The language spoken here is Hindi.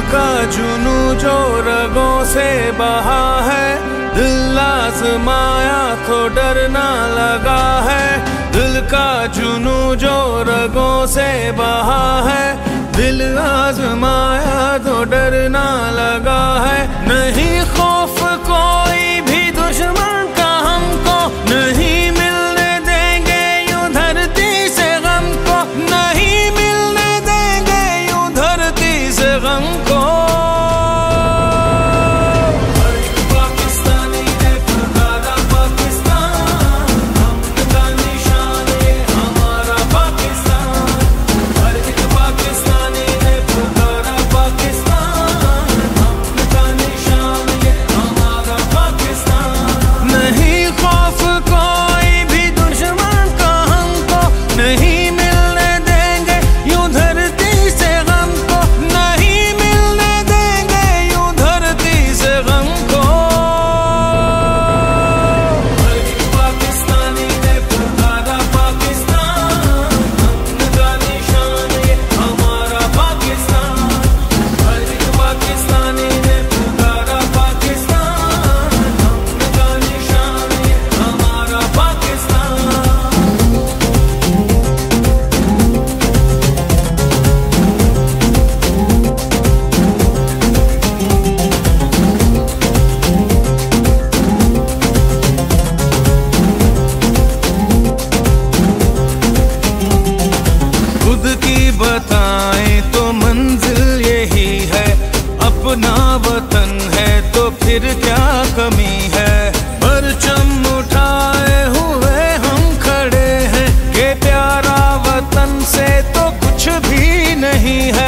का जुनू जो रगों से बहा है, दिल आजमाया तो डरना लगा है। दिल का जुनू जो रगों से बहा है, दिल आजमाया तो डरना लगा है। नहीं खौफ कोई भी दुश्मन का हमको, नहीं मिलने देंगे यूं धरती से गम को, नहीं मिलने देंगे यूं धरती से गम को। बताएं तो मंजिल यही है, अपना वतन है तो फिर क्या कमी है। परचम उठाए हुए हम खड़े हैं, कि प्यारा वतन से तो कुछ भी नहीं है।